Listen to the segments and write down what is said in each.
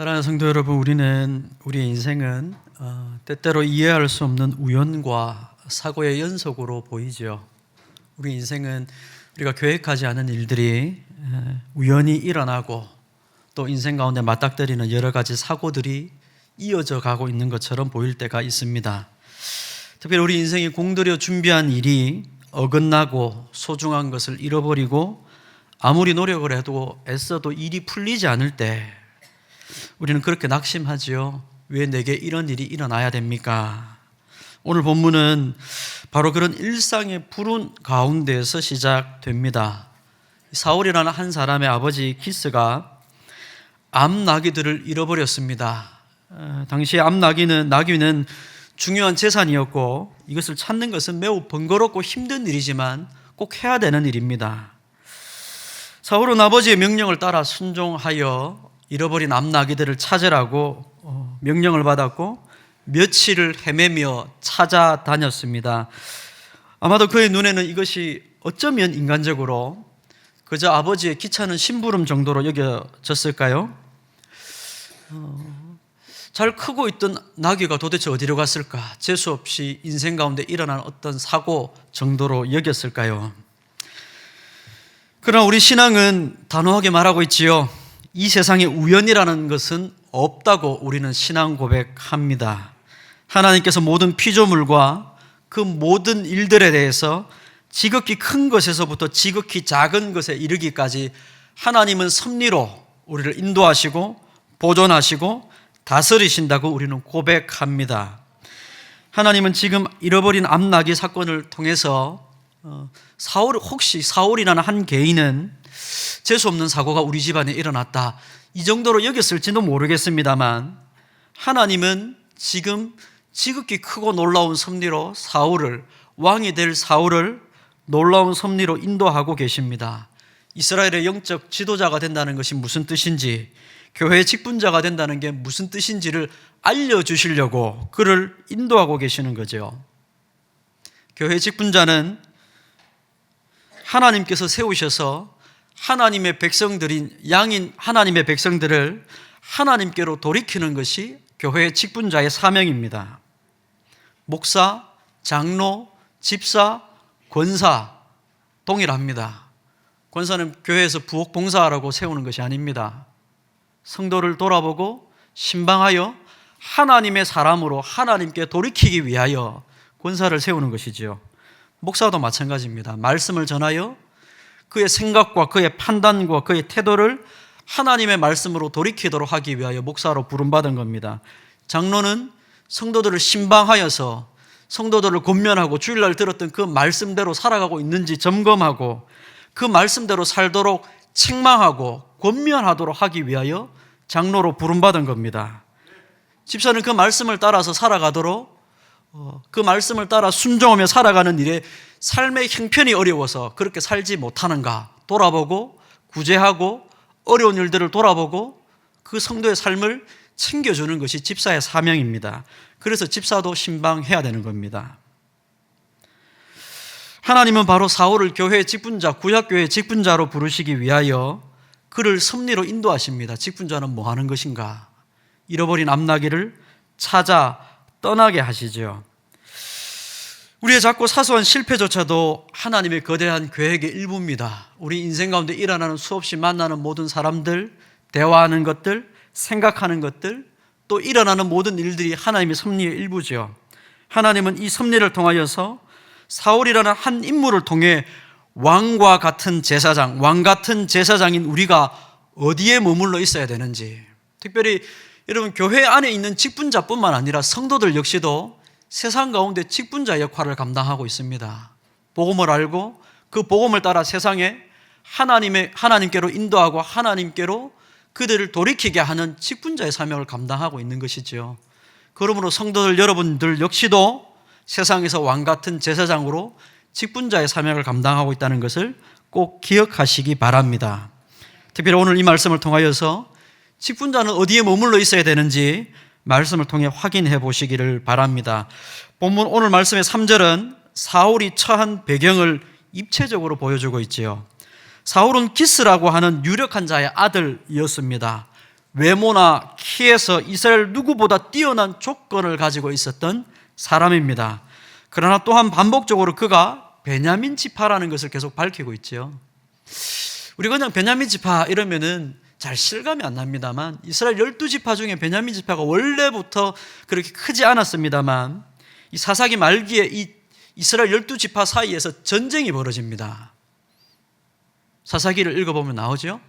사랑하는 성도 여러분, 우리의 인생은 때때로 이해할 수 없는 우연과 사고의 연속으로 보이죠. 우리 인생은 우리가 계획하지 않은 일들이 우연히 일어나고 또 인생 가운데 맞닥뜨리는 여러 가지 사고들이 이어져 가고 있는 것처럼 보일 때가 있습니다. 특별히 우리 인생이 공들여 준비한 일이 어긋나고 소중한 것을 잃어버리고 아무리 노력을 해도 애써도 일이 풀리지 않을 때 우리는 그렇게 낙심하지요. 왜 내게 이런 일이 일어나야 됩니까? 오늘 본문은 바로 그런 일상의 불운 가운데에서 시작됩니다. 사울이라는 한 사람의 아버지 기스가 암나귀들을 잃어버렸습니다. 당시에 나귀는 중요한 재산이었고 이것을 찾는 것은 매우 번거롭고 힘든 일이지만 꼭 해야 되는 일입니다. 사울은 아버지의 명령을 따라 순종하여 잃어버린 암나귀들을 찾으라고 명령을 받았고 며칠을 헤매며 찾아다녔습니다. 아마도 그의 눈에는 이것이 어쩌면 인간적으로 그저 아버지의 귀찮은 심부름 정도로 여겨졌을까요? 잘 크고 있던 나귀가 도대체 어디로 갔을까? 재수없이 인생 가운데 일어난 어떤 사고 정도로 여겼을까요? 그러나 우리 신앙은 단호하게 말하고 있지요. 이 세상에 우연이라는 것은 없다고 우리는 신앙 고백합니다. 하나님께서 모든 피조물과 그 모든 일들에 대해서 지극히 큰 것에서부터 지극히 작은 것에 이르기까지 하나님은 섭리로 우리를 인도하시고 보존하시고 다스리신다고 우리는 고백합니다. 하나님은 지금 잃어버린 암나귀 사건을 통해서 혹시 사울이라는 한 개인은 재수없는 사고가 우리 집안에 일어났다 이 정도로 여겼을지도 모르겠습니다만 하나님은 지금 지극히 크고 놀라운 섭리로 왕이 될 사울을 놀라운 섭리로 인도하고 계십니다. 이스라엘의 영적 지도자가 된다는 것이 무슨 뜻인지, 교회의 직분자가 된다는 게 무슨 뜻인지를 알려주시려고 그를 인도하고 계시는 거죠. 교회의 직분자는 하나님께서 세우셔서 하나님의 백성들인 양인 하나님의 백성들을 하나님께로 돌이키는 것이 교회의 직분자의 사명입니다. 목사, 장로, 집사, 권사 동일합니다. 권사는 교회에서 부엌 봉사하라고 세우는 것이 아닙니다. 성도를 돌아보고 신방하여 하나님의 사람으로 하나님께 돌이키기 위하여 권사를 세우는 것이지요. 목사도 마찬가지입니다. 말씀을 전하여 그의 생각과 그의 판단과 그의 태도를 하나님의 말씀으로 돌이키도록 하기 위하여 목사로 부름받은 겁니다. 장로는 성도들을 신방하여서 성도들을 권면하고 주일날 들었던 그 말씀대로 살아가고 있는지 점검하고 그 말씀대로 살도록 책망하고 권면하도록 하기 위하여 장로로 부름받은 겁니다. 집사는 그 말씀을 따라서 살아가도록 그 말씀을 따라 순종하며 살아가는 일에 삶의 형편이 어려워서 그렇게 살지 못하는가 돌아보고 구제하고 어려운 일들을 돌아보고 그 성도의 삶을 챙겨주는 것이 집사의 사명입니다. 그래서 집사도 신방해야 되는 겁니다. 하나님은 바로 사울을 교회의 직분자, 구약교회의 직분자로 부르시기 위하여 그를 섭리로 인도하십니다. 직분자는 뭐 하는 것인가? 잃어버린 암나귀를 찾아 떠나게 하시죠. 우리의 작고 사소한 실패조차도 하나님의 거대한 계획의 일부입니다. 우리 인생 가운데 일어나는 수없이 만나는 모든 사람들, 대화하는 것들, 생각하는 것들, 또 일어나는 모든 일들이 하나님의 섭리의 일부죠. 하나님은 이 섭리를 통하여서 사울이라는 한 인물을 통해 왕 같은 제사장인 우리가 어디에 머물러 있어야 되는지, 특별히 여러분 교회 안에 있는 직분자뿐만 아니라 성도들 역시도 세상 가운데 직분자 역할을 감당하고 있습니다. 복음을 알고 그 복음을 따라 세상에 하나님께로 인도하고 하나님께로 그들을 돌이키게 하는 직분자의 사명을 감당하고 있는 것이죠. 그러므로 성도들 여러분들 역시도 세상에서 왕 같은 제사장으로 직분자의 사명을 감당하고 있다는 것을 꼭 기억하시기 바랍니다. 특별히 오늘 이 말씀을 통하여서 직분자는 어디에 머물러 있어야 되는지 말씀을 통해 확인해 보시기를 바랍니다. 본문 오늘 말씀의 3절은 사울이 처한 배경을 입체적으로 보여주고 있지요. 사울은 기스라고 하는 유력한 자의 아들이었습니다. 외모나 키에서 이스라엘 누구보다 뛰어난 조건을 가지고 있었던 사람입니다. 그러나 또한 반복적으로 그가 베냐민 지파라는 것을 계속 밝히고 있죠. 우리가 그냥 베냐민 지파 이러면은 잘 실감이 안 납니다만, 이스라엘 12지파 중에 베냐민 지파가 원래부터 그렇게 크지 않았습니다만, 이 사사기 말기에 이 이스라엘 12지파 사이에서 전쟁이 벌어집니다. 사사기를 읽어보면 나오죠.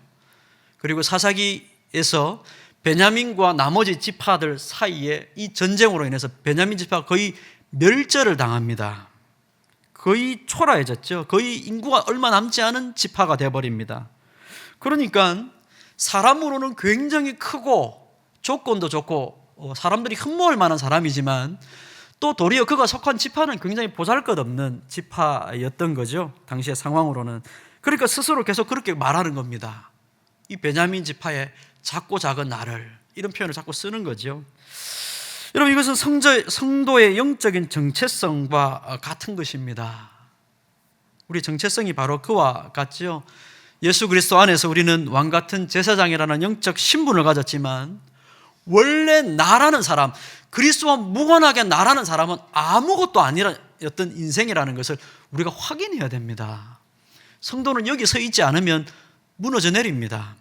그리고 사사기에서 베냐민과 나머지 지파들 사이에 이 전쟁으로 인해서 베냐민 지파가 거의 멸절을 당합니다. 거의 초라해졌죠. 거의 인구가 얼마 남지 않은 지파가 되어버립니다. 그러니까 사람으로는 굉장히 크고 조건도 좋고 사람들이 흠모할 만한 사람이지만, 또 도리어 그가 속한 지파는 굉장히 보잘것없는 지파였던 거죠. 당시의 상황으로는. 그러니까 스스로 계속 그렇게 말하는 겁니다. 이 베냐민 지파의 작고 작은 나를, 이런 표현을 자꾸 쓰는 거죠. 여러분, 이것은 성도의 영적인 정체성과 같은 것입니다. 우리 정체성이 바로 그와 같죠. 예수 그리스도 안에서 우리는 왕같은 제사장이라는 영적 신분을 가졌지만, 원래 나라는 사람, 그리스도와 무관하게 나라는 사람은 아무것도 아니었던 인생이라는 것을 우리가 확인해야 됩니다. 성도는 여기 서 있지 않으면 무너져 내립니다.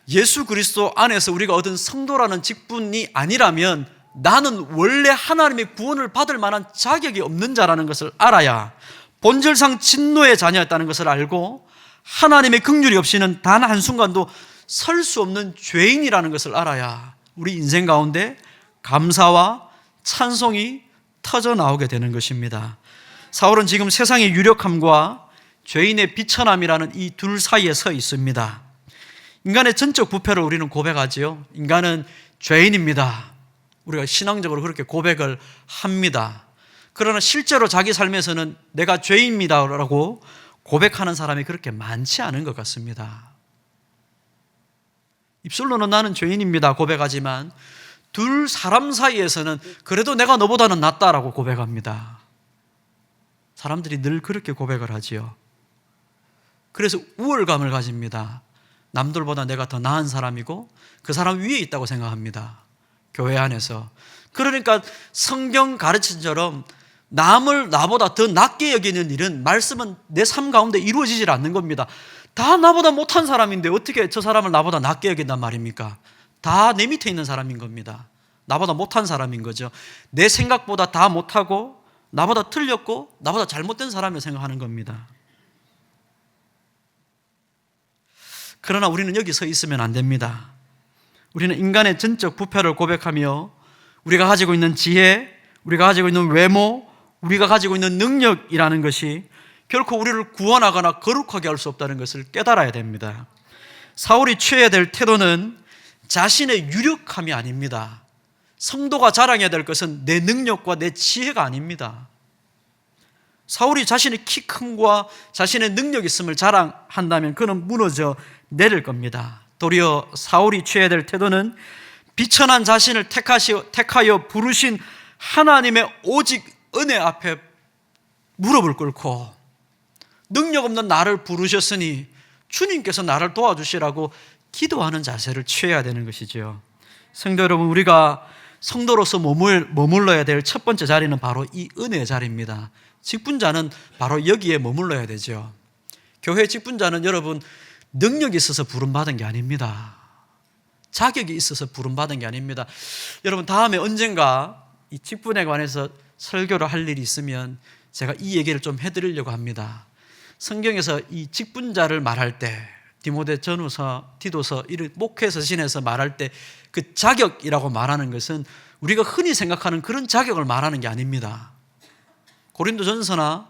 예수 그리스도 안에서 우리가 얻은 성도라는 직분이 아니라면 나는 원래 하나님의 구원을 받을 만한 자격이 없는 자라는 것을 알아야, 본질상 진노의 자녀였다는 것을 알고 하나님의 긍휼이 없이는 단 한순간도 설 수 없는 죄인이라는 것을 알아야 우리 인생 가운데 감사와 찬송이 터져 나오게 되는 것입니다. 사울은 지금 세상의 유력함과 죄인의 비천함이라는 이 둘 사이에 서 있습니다. 인간의 전적 부패를 우리는 고백하지요. 인간은 죄인입니다. 우리가 신앙적으로 그렇게 고백을 합니다. 그러나 실제로 자기 삶에서는 내가 죄인입니다라고 고백하는 사람이 그렇게 많지 않은 것 같습니다. 입술로는 나는 죄인입니다 고백하지만, 둘 사람 사이에서는 그래도 내가 너보다는 낫다라고 고백합니다. 사람들이 늘 그렇게 고백을 하지요. 그래서 우월감을 가집니다. 남들보다 내가 더 나은 사람이고 그 사람 위에 있다고 생각합니다. 교회 안에서. 그러니까 성경 가르침처럼 남을 나보다 더 낫게 여기는 일은, 말씀은 내 삶 가운데 이루어지질 않는 겁니다. 다 나보다 못한 사람인데 어떻게 저 사람을 나보다 낫게 여긴단 말입니까? 다 내 밑에 있는 사람인 겁니다. 나보다 못한 사람인 거죠. 내 생각보다 다 못하고 나보다 틀렸고 나보다 잘못된 사람을 생각하는 겁니다. 그러나 우리는 여기 서 있으면 안 됩니다. 우리는 인간의 전적 부패를 고백하며 우리가 가지고 있는 지혜, 우리가 가지고 있는 외모, 우리가 가지고 있는 능력이라는 것이 결코 우리를 구원하거나 거룩하게 할 수 없다는 것을 깨달아야 됩니다. 사울이 취해야 될 태도는 자신의 유력함이 아닙니다. 성도가 자랑해야 될 것은 내 능력과 내 지혜가 아닙니다. 사울이 자신의 키 큰과 자신의 능력이 있음을 자랑한다면 그는 무너져 내릴 겁니다. 도리어 사울이 취해야 될 태도는 비천한 자신을 택하여 부르신 하나님의 오직 은혜 앞에 무릎을 꿇고, 능력 없는 나를 부르셨으니 주님께서 나를 도와주시라고 기도하는 자세를 취해야 되는 것이죠. 성도 여러분, 우리가 성도로서 머물러야 될 첫 번째 자리는 바로 이 은혜의 자리입니다. 직분자는 바로 여기에 머물러야 되죠. 교회 직분자는 여러분 능력이 있어서 부름받은 게 아닙니다. 자격이 있어서 부름받은 게 아닙니다. 여러분, 다음에 언젠가 이 직분에 관해서 설교를 할 일이 있으면 제가 이 얘기를 좀 해드리려고 합니다. 성경에서 이 직분자를 말할 때, 디모데 전후서, 디도서, 이를 목회 서신에서 말할 때 그 자격이라고 말하는 것은 우리가 흔히 생각하는 그런 자격을 말하는 게 아닙니다. 고린도전서나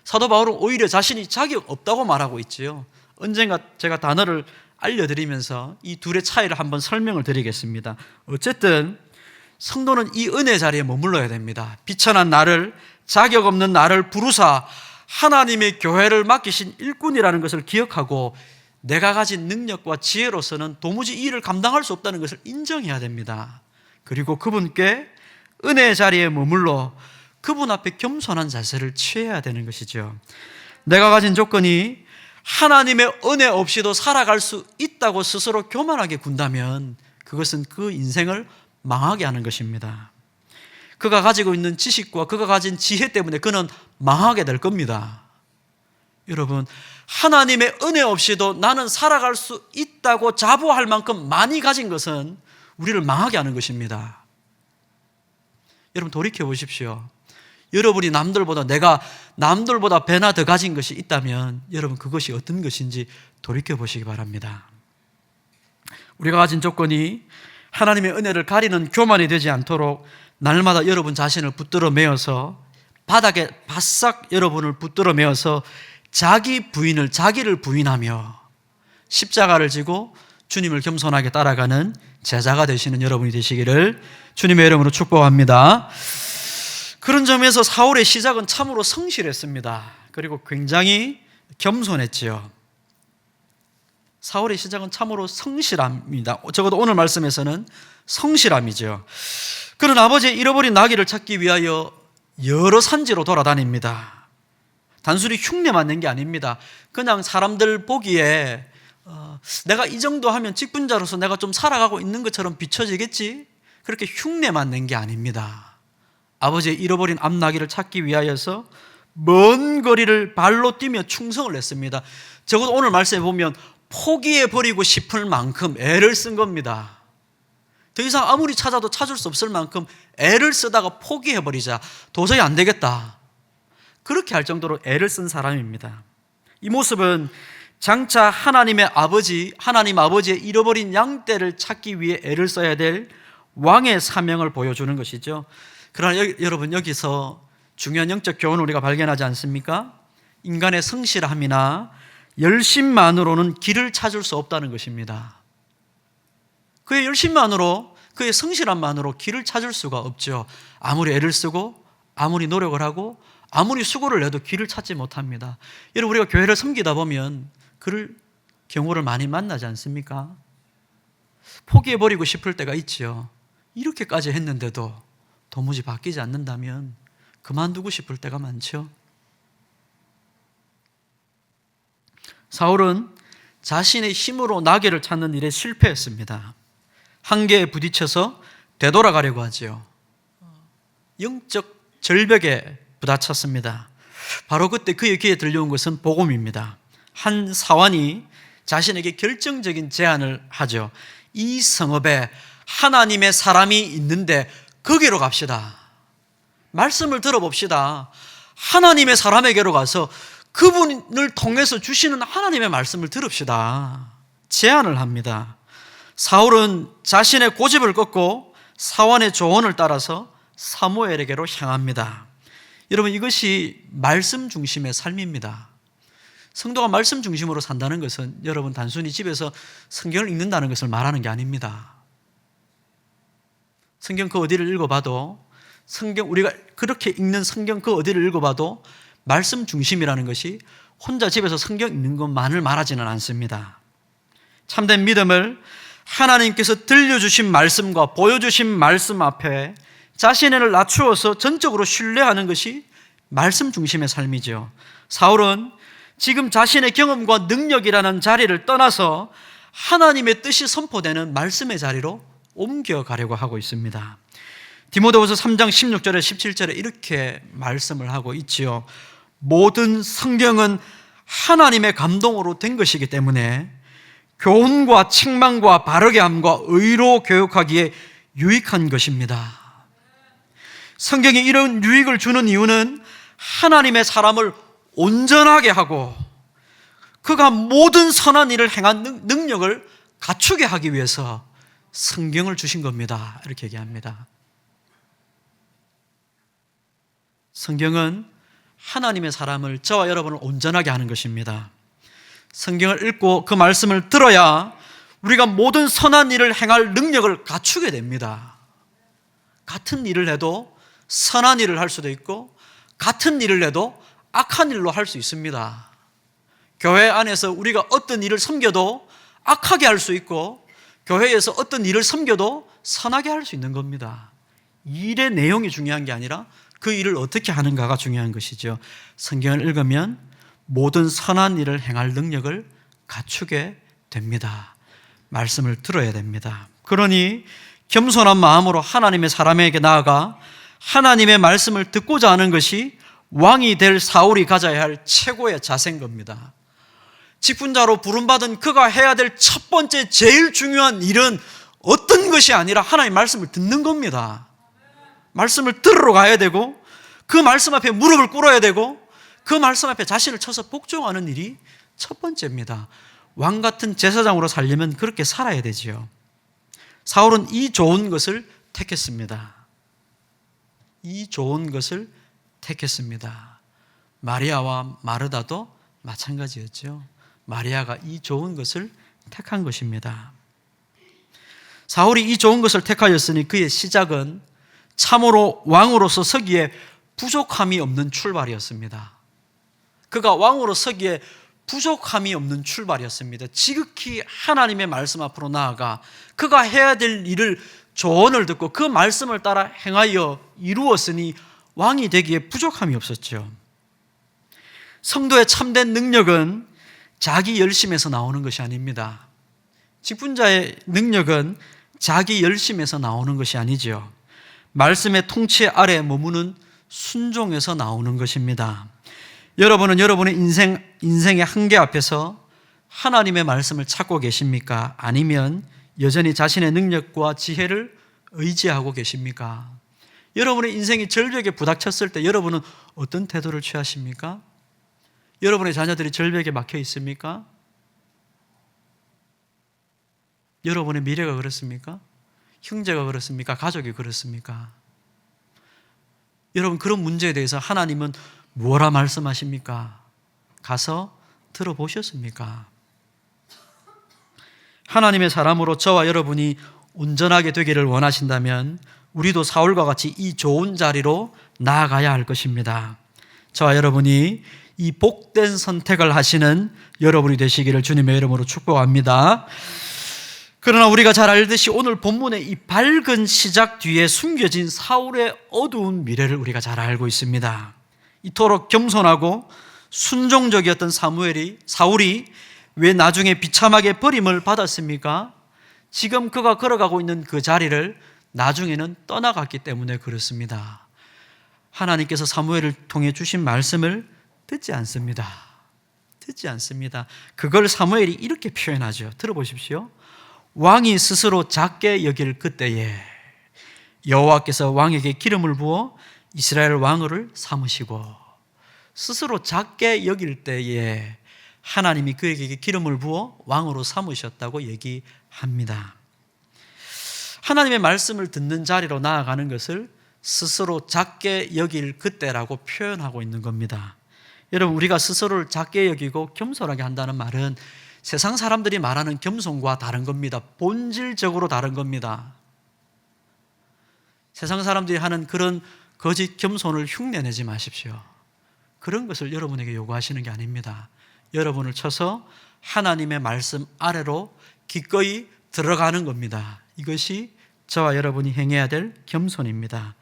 사도 바울은 오히려 자신이 자격 없다고 말하고 있지요. 언젠가 제가 단어를 알려드리면서 이 둘의 차이를 한번 설명을 드리겠습니다. 어쨌든 성도는 이 은혜 자리에 머물러야 됩니다. 비천한 나를, 자격 없는 나를 부르사 하나님의 교회를 맡기신 일꾼이라는 것을 기억하고, 내가 가진 능력과 지혜로서는 도무지 이 일을 감당할 수 없다는 것을 인정해야 됩니다. 그리고 그분께 은혜의 자리에 머물러 그분 앞에 겸손한 자세를 취해야 되는 것이죠. 내가 가진 조건이 하나님의 은혜 없이도 살아갈 수 있다고 스스로 교만하게 군다면 그것은 그 인생을 망하게 하는 것입니다. 그가 가지고 있는 지식과 그가 가진 지혜 때문에 그는 망하게 될 겁니다. 여러분, 하나님의 은혜 없이도 나는 살아갈 수 있다고 자부할 만큼 많이 가진 것은 우리를 망하게 하는 것입니다. 여러분, 돌이켜 보십시오. 여러분이 내가 남들보다 배나 더 가진 것이 있다면 여러분 그것이 어떤 것인지 돌이켜 보시기 바랍니다. 우리가 가진 조건이 하나님의 은혜를 가리는 교만이 되지 않도록 날마다 여러분 자신을 붙들어 메어서 바닥에 바싹 여러분을 붙들어 메어서 자기를 부인하며 십자가를 지고 주님을 겸손하게 따라가는 제자가 되시는 여러분이 되시기를 주님의 이름으로 축복합니다. 그런 점에서 사울의 시작은 참으로 성실했습니다. 그리고 굉장히 겸손했지요. 사울의 시작은 참으로 성실합니다. 적어도 오늘 말씀에서는 성실함이죠. 그는 아버지의 잃어버린 나귀를 찾기 위하여 여러 산지로 돌아다닙니다. 단순히 흉내 맞는 게 아닙니다. 그냥 사람들 보기에 내가 이 정도 하면 직분자로서 내가 좀 살아가고 있는 것처럼 비춰지겠지? 그렇게 흉내 맞는 게 아닙니다. 아버지의 잃어버린 암나귀를 찾기 위하여서 먼 거리를 발로 뛰며 충성을 했습니다. 적어도 오늘 말씀에 보면 포기해버리고 싶을 만큼 애를 쓴 겁니다. 더 이상 아무리 찾아도 찾을 수 없을 만큼 애를 쓰다가 포기해버리자. 도저히 안 되겠다. 그렇게 할 정도로 애를 쓴 사람입니다. 이 모습은 장차 하나님 아버지의 잃어버린 양떼를 찾기 위해 애를 써야 될 왕의 사명을 보여주는 것이죠. 그러나 여러분, 여기서 중요한 영적 교훈을 우리가 발견하지 않습니까? 인간의 성실함이나 열심만으로는 길을 찾을 수 없다는 것입니다. 그의 열심만으로, 그의 성실함만으로 길을 찾을 수가 없죠. 아무리 애를 쓰고 아무리 노력을 하고 아무리 수고를 내도 길을 찾지 못합니다. 여러분, 우리가 교회를 섬기다 보면 그럴 경우를 많이 만나지 않습니까? 포기해버리고 싶을 때가 있지요. 이렇게까지 했는데도 도무지 바뀌지 않는다면 그만두고 싶을 때가 많죠. 사울은 자신의 힘으로 나귀를 찾는 일에 실패했습니다. 한계에 부딪혀서 되돌아가려고 하지요. 영적 절벽에 부딪혔습니다. 바로 그때 그의 귀에 들려온 것은 복음입니다. 한 사환이 자신에게 결정적인 제안을 하죠. 이 성읍에 하나님의 사람이 있는데 거기로 갑시다. 말씀을 들어봅시다. 하나님의 사람에게로 가서 그분을 통해서 주시는 하나님의 말씀을 들읍시다. 제안을 합니다. 사울은 자신의 고집을 꺾고 사환의 조언을 따라서 사무엘에게로 향합니다. 여러분, 이것이 말씀 중심의 삶입니다. 성도가 말씀 중심으로 산다는 것은 여러분 단순히 집에서 성경을 읽는다는 것을 말하는 게 아닙니다. 성경 그 어디를 읽어봐도, 우리가 그렇게 읽는 성경 그 어디를 읽어봐도 말씀 중심이라는 것이 혼자 집에서 성경 읽는 것만을 말하지는 않습니다. 참된 믿음을 하나님께서 들려주신 말씀과 보여주신 말씀 앞에 자신을 낮추어서 전적으로 신뢰하는 것이 말씀 중심의 삶이죠. 사울은 지금 자신의 경험과 능력이라는 자리를 떠나서 하나님의 뜻이 선포되는 말씀의 자리로 옮겨가려고 하고 있습니다. 디모데후서 3장 16절에 17절에 이렇게 말씀을 하고 있지요. 모든 성경은 하나님의 감동으로 된 것이기 때문에 교훈과 책망과 바르게 함과 의로 교육하기에 유익한 것입니다. 성경이 이런 유익을 주는 이유는 하나님의 사람을 온전하게 하고 그가 모든 선한 일을 행한 능력을 갖추게 하기 위해서 성경을 주신 겁니다. 이렇게 얘기합니다. 성경은 하나님의 사람을, 저와 여러분을 온전하게 하는 것입니다. 성경을 읽고 그 말씀을 들어야 우리가 모든 선한 일을 행할 능력을 갖추게 됩니다. 같은 일을 해도 선한 일을 할 수도 있고 같은 일을 해도 악한 일로 할 수 있습니다. 교회 안에서 우리가 어떤 일을 섬겨도 악하게 할 수 있고 교회에서 어떤 일을 섬겨도 선하게 할 수 있는 겁니다. 일의 내용이 중요한 게 아니라 그 일을 어떻게 하는가가 중요한 것이죠. 성경을 읽으면 모든 선한 일을 행할 능력을 갖추게 됩니다. 말씀을 들어야 됩니다. 그러니 겸손한 마음으로 하나님의 사람에게 나아가 하나님의 말씀을 듣고자 하는 것이 왕이 될 사울이 가져야 할 최고의 자세인 겁니다. 직분자로 부름받은 그가 해야 될 첫 번째 제일 중요한 일은 어떤 것이 아니라 하나님의 말씀을 듣는 겁니다. 말씀을 들으러 가야 되고 그 말씀 앞에 무릎을 꿇어야 되고 그 말씀 앞에 자신을 쳐서 복종하는 일이 첫 번째입니다. 왕 같은 제사장으로 살려면 그렇게 살아야 되지요. 사울은 이 좋은 것을 택했습니다. 이 좋은 것을 택했습니다. 마리아와 마르다도 마찬가지였죠. 마리아가 이 좋은 것을 택한 것입니다. 사울이 이 좋은 것을 택하였으니 그의 시작은 참으로 왕으로서 서기에 부족함이 없는 출발이었습니다. 그가 왕으로 서기에 부족함이 없는 출발이었습니다. 지극히 하나님의 말씀 앞으로 나아가 그가 해야 될 일을 조언을 듣고 그 말씀을 따라 행하여 이루었으니 왕이 되기에 부족함이 없었죠. 성도의 참된 능력은 자기 열심에서 나오는 것이 아닙니다. 직분자의 능력은 자기 열심에서 나오는 것이 아니죠. 말씀의 통치 아래 머무는 순종에서 나오는 것입니다. 여러분은 여러분의 인생의 한계 앞에서 하나님의 말씀을 찾고 계십니까? 아니면 여전히 자신의 능력과 지혜를 의지하고 계십니까? 여러분의 인생이 절벽에 부닥쳤을 때 여러분은 어떤 태도를 취하십니까? 여러분의 자녀들이 절벽에 막혀 있습니까? 여러분의 미래가 그렇습니까? 형제가 그렇습니까? 가족이 그렇습니까? 여러분, 그런 문제에 대해서 하나님은 뭐라 말씀하십니까? 가서 들어보셨습니까? 하나님의 사람으로 저와 여러분이 온전하게 되기를 원하신다면 우리도 사울과 같이 이 좋은 자리로 나아가야 할 것입니다. 저와 여러분이 이 복된 선택을 하시는 여러분이 되시기를 주님의 이름으로 축복합니다. 그러나 우리가 잘 알듯이 오늘 본문의 이 밝은 시작 뒤에 숨겨진 사울의 어두운 미래를 우리가 잘 알고 있습니다. 이토록 겸손하고 순종적이었던 사울이 왜 나중에 비참하게 버림을 받았습니까? 지금 그가 걸어가고 있는 그 자리를 나중에는 떠나갔기 때문에 그렇습니다. 하나님께서 사무엘을 통해 주신 말씀을 듣지 않습니다. 듣지 않습니다. 그걸 사무엘이 이렇게 표현하죠. 들어보십시오. 왕이 스스로 작게 여길 그때에 여호와께서 왕에게 기름을 부어 이스라엘 왕을 삼으시고, 스스로 작게 여길 때에 하나님이 그에게 기름을 부어 왕으로 삼으셨다고 얘기합니다. 하나님의 말씀을 듣는 자리로 나아가는 것을 스스로 작게 여길 그때라고 표현하고 있는 겁니다. 여러분, 우리가 스스로를 작게 여기고 겸손하게 한다는 말은 세상 사람들이 말하는 겸손과 다른 겁니다. 본질적으로 다른 겁니다. 세상 사람들이 하는 그런 거짓 겸손을 흉내내지 마십시오. 그런 것을 여러분에게 요구하시는 게 아닙니다. 여러분을 쳐서 하나님의 말씀 아래로 기꺼이 들어가는 겁니다. 이것이 저와 여러분이 행해야 될 겸손입니다.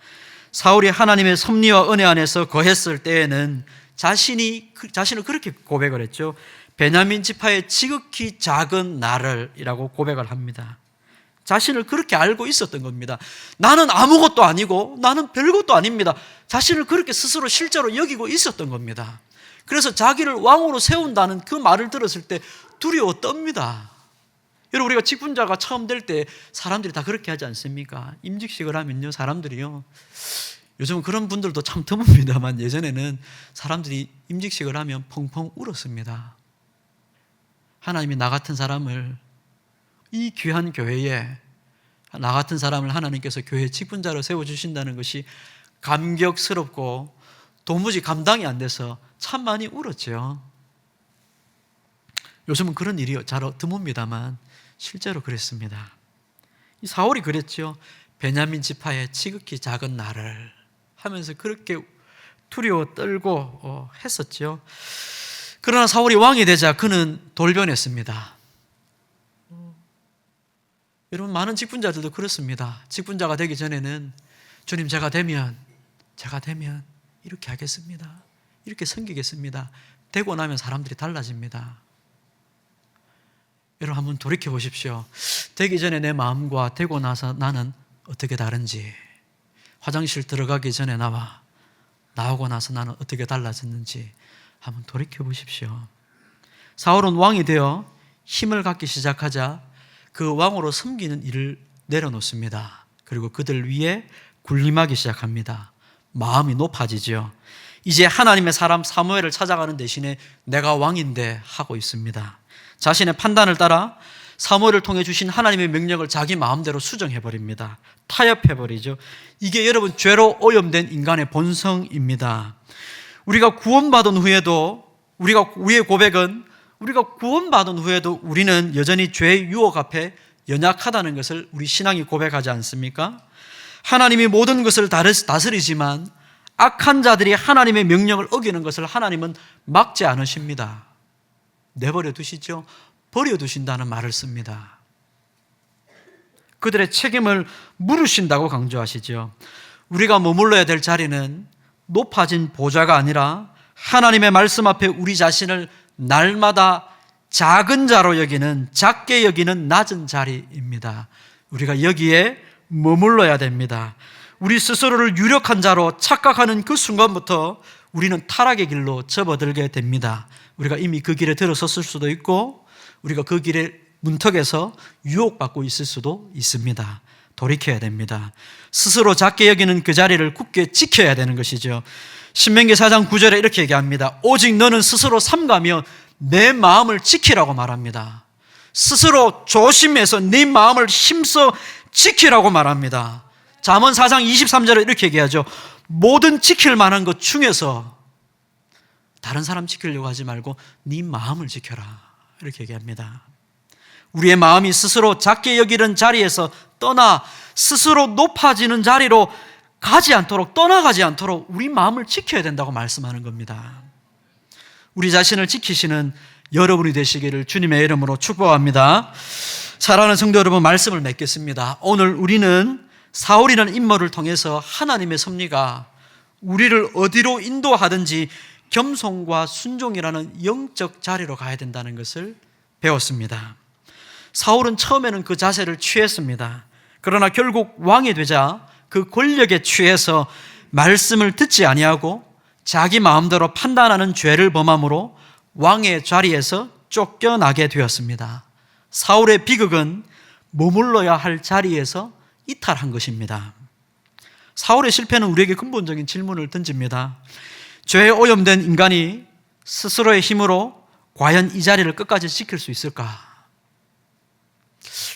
사울이 하나님의 섭리와 은혜 안에서 거했을 때에는 자신을 그렇게 고백을 했죠. 베냐민 지파의 지극히 작은 나를이라고 고백을 합니다. 자신을 그렇게 알고 있었던 겁니다. 나는 아무것도 아니고 나는 별것도 아닙니다. 자신을 그렇게 스스로 실제로 여기고 있었던 겁니다. 그래서 자기를 왕으로 세운다는 그 말을 들었을 때 두려워 떱니다. 여러분, 우리가 직분자가 처음 될 때 사람들이 다 그렇게 하지 않습니까? 임직식을 하면요, 사람들이요, 요즘은 그런 분들도 참 드뭅니다만 예전에는 사람들이 임직식을 하면 펑펑 울었습니다. 하나님이 나 같은 사람을, 이 귀한 교회에 나 같은 사람을 하나님께서 교회 직분자로 세워주신다는 것이 감격스럽고 도무지 감당이 안 돼서 참 많이 울었죠. 요즘은 그런 일이 잘 드뭅니다만 실제로 그랬습니다. 이 사울이 그랬죠. 베냐민 지파의 지극히 작은 나를 하면서 그렇게 두려워 떨고 했었죠. 그러나 사울이 왕이 되자 그는 돌변했습니다. 여러분, 많은 직분자들도 그렇습니다. 직분자가 되기 전에는 주님, 제가 되면 이렇게 하겠습니다. 이렇게 섬기겠습니다. 되고 나면 사람들이 달라집니다. 여러분 한번 돌이켜 보십시오. 되기 전에 내 마음과 되고 나서 나는 어떻게 다른지, 화장실 들어가기 전에 나와 나오고 나서 나는 어떻게 달라졌는지 한번 돌이켜 보십시오. 사울은 왕이 되어 힘을 갖기 시작하자 그 왕으로 섬기는 일을 내려놓습니다. 그리고 그들 위에 군림하기 시작합니다. 마음이 높아지죠. 이제 하나님의 사람 사무엘을 찾아가는 대신에 내가 왕인데 하고 있습니다. 자신의 판단을 따라 사무엘을 통해 주신 하나님의 명령을 자기 마음대로 수정해버립니다. 타협해버리죠. 이게 여러분 죄로 오염된 인간의 본성입니다. 우리가 구원받은 후에도 우리의 고백은 우리가 구원받은 후에도 우리는 여전히 죄의 유혹 앞에 연약하다는 것을 우리 신앙이 고백하지 않습니까? 하나님이 모든 것을 다스리지만 악한 자들이 하나님의 명령을 어기는 것을 하나님은 막지 않으십니다. 내버려 두시죠. 버려 두신다는 말을 씁니다. 그들의 책임을 물으신다고 강조하시죠. 우리가 머물러야 될 자리는 높아진 보좌가 아니라 하나님의 말씀 앞에 우리 자신을 날마다 작은 자로 여기는, 작게 여기는 낮은 자리입니다. 우리가 여기에 머물러야 됩니다. 우리 스스로를 유력한 자로 착각하는 그 순간부터 우리는 타락의 길로 접어들게 됩니다. 우리가 이미 그 길에 들어섰을 수도 있고 우리가 그 길의 문턱에서 유혹받고 있을 수도 있습니다. 돌이켜야 됩니다. 스스로 작게 여기는 그 자리를 굳게 지켜야 되는 것이죠. 신명기 4장 9절에 이렇게 얘기합니다. 오직 너는 스스로 삼가며 내 마음을 지키라고 말합니다. 스스로 조심해서 네 마음을 힘써 지키라고 말합니다. 잠언 4장 23절에 이렇게 얘기하죠. 모든 지킬 만한 것 중에서 다른 사람 지키려고 하지 말고 네 마음을 지켜라, 이렇게 얘기합니다. 우리의 마음이 스스로 작게 여기는 자리에서 떠나 스스로 높아지는 자리로 가지 않도록, 떠나가지 않도록 우리 마음을 지켜야 된다고 말씀하는 겁니다. 우리 자신을 지키시는 여러분이 되시기를 주님의 이름으로 축복합니다. 사랑하는 성도 여러분, 말씀을 맺겠습니다. 오늘 우리는 사울이라는 인물을 통해서 하나님의 섭리가 우리를 어디로 인도하든지 겸손과 순종이라는 영적 자리로 가야 된다는 것을 배웠습니다. 사울은 처음에는 그 자세를 취했습니다. 그러나 결국 왕이 되자 그 권력에 취해서 말씀을 듣지 아니하고 자기 마음대로 판단하는 죄를 범함으로 왕의 자리에서 쫓겨나게 되었습니다. 사울의 비극은 머물러야 할 자리에서 이탈한 것입니다. 사울의 실패는 우리에게 근본적인 질문을 던집니다. 죄에 오염된 인간이 스스로의 힘으로 과연 이 자리를 끝까지 지킬 수 있을까?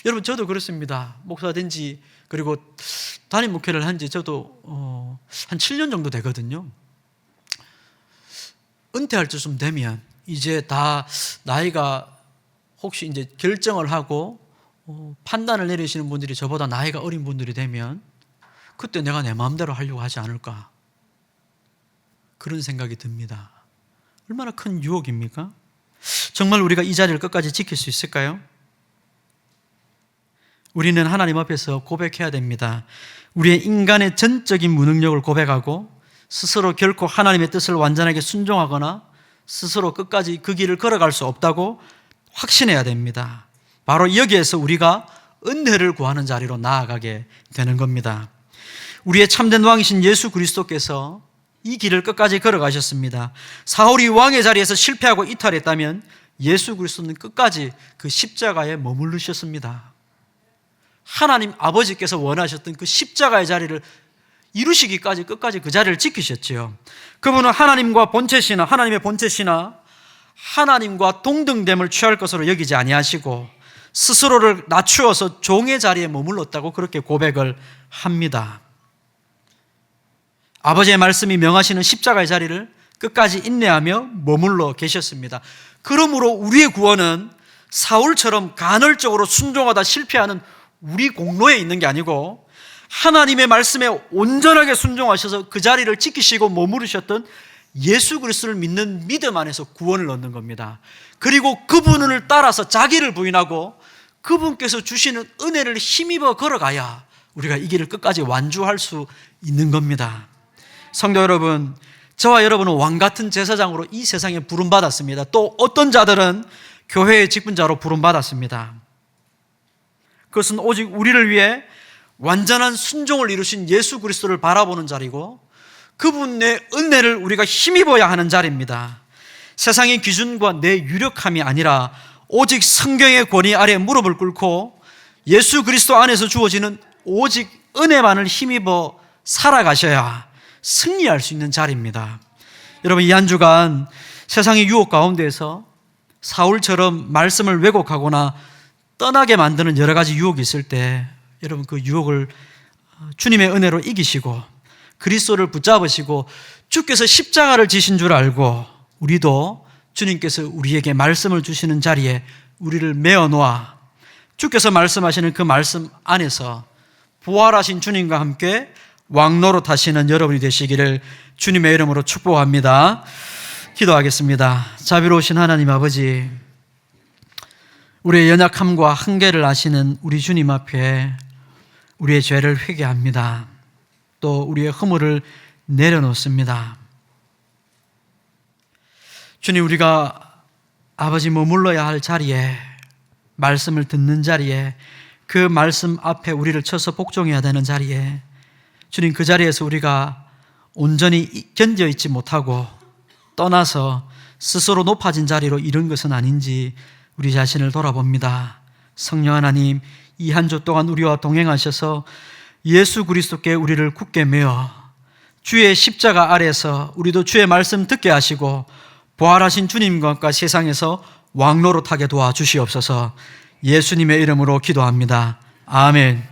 여러분, 저도 그렇습니다. 목사 된 지, 그리고 담임 목회를 한 지 저도 한 7년 정도 되거든요. 은퇴할 때쯤 되면 이제 다 나이가, 혹시 이제 결정을 하고 판단을 내리시는 분들이 저보다 나이가 어린 분들이 되면 그때 내가 내 마음대로 하려고 하지 않을까, 그런 생각이 듭니다. 얼마나 큰 유혹입니까? 정말 우리가 이 자리를 끝까지 지킬 수 있을까요? 우리는 하나님 앞에서 고백해야 됩니다. 우리의 인간의 전적인 무능력을 고백하고 스스로 결코 하나님의 뜻을 완전하게 순종하거나 스스로 끝까지 그 길을 걸어갈 수 없다고 확신해야 됩니다. 바로 여기에서 우리가 은혜를 구하는 자리로 나아가게 되는 겁니다. 우리의 참된 왕이신 예수 그리스도께서 이 길을 끝까지 걸어가셨습니다. 사울이 왕의 자리에서 실패하고 이탈했다면 예수 그리스도는 끝까지 그 십자가에 머무르셨습니다. 하나님 아버지께서 원하셨던 그 십자가의 자리를 이루시기까지 끝까지 그 자리를 지키셨지요. 그분은 하나님의 본체시나 하나님과 동등됨을 취할 것으로 여기지 아니하시고 스스로를 낮추어서 종의 자리에 머물렀다고 그렇게 고백을 합니다. 아버지의 말씀이 명하시는 십자가의 자리를 끝까지 인내하며 머물러 계셨습니다. 그러므로 우리의 구원은 사울처럼 간헐적으로 순종하다 실패하는 우리 공로에 있는 게 아니고 하나님의 말씀에 온전하게 순종하셔서 그 자리를 지키시고 머무르셨던 예수 그리스도를 믿는 믿음 안에서 구원을 얻는 겁니다. 그리고 그분을 따라서 자기를 부인하고 그분께서 주시는 은혜를 힘입어 걸어가야 우리가 이 길을 끝까지 완주할 수 있는 겁니다. 성도 여러분, 저와 여러분은 왕 같은 제사장으로 이 세상에 부름받았습니다. 또 어떤 자들은 교회의 직분자로 부름받았습니다. 그것은 오직 우리를 위해 완전한 순종을 이루신 예수 그리스도를 바라보는 자리고 그분의 은혜를 우리가 힘입어야 하는 자리입니다. 세상의 기준과 내 유력함이 아니라 오직 성경의 권위 아래 무릎을 꿇고 예수 그리스도 안에서 주어지는 오직 은혜만을 힘입어 살아가셔야 승리할 수 있는 자리입니다. 여러분, 이 한 주간 세상의 유혹 가운데에서 사울처럼 말씀을 왜곡하거나 떠나게 만드는 여러 가지 유혹이 있을 때 여러분 그 유혹을 주님의 은혜로 이기시고 그리스도를 붙잡으시고 주께서 십자가를 지신 줄 알고 우리도 주님께서 우리에게 말씀을 주시는 자리에 우리를 메어 놓아 주께서 말씀하시는 그 말씀 안에서 부활하신 주님과 함께 왕노릇 하시는 여러분이 되시기를 주님의 이름으로 축복합니다. 기도하겠습니다. 자비로우신 하나님 아버지, 우리의 연약함과 한계를 아시는 우리 주님 앞에 우리의 죄를 회개합니다. 또 우리의 허물을 내려놓습니다. 주님, 우리가 아버지 머물러야 할 자리에, 말씀을 듣는 자리에, 그 말씀 앞에 우리를 쳐서 복종해야 되는 자리에 주님, 그 자리에서 우리가 온전히 견뎌 있지 못하고 떠나서 스스로 높아진 자리로 이른 것은 아닌지 우리 자신을 돌아봅니다. 성령 하나님, 이 한 주 동안 우리와 동행하셔서 예수 그리스도께 우리를 굳게 메어 주의 십자가 아래서 우리도 주의 말씀 듣게 하시고 부활하신 주님과 함께 세상에서 왕노릇하게 도와주시옵소서. 예수님의 이름으로 기도합니다. 아멘.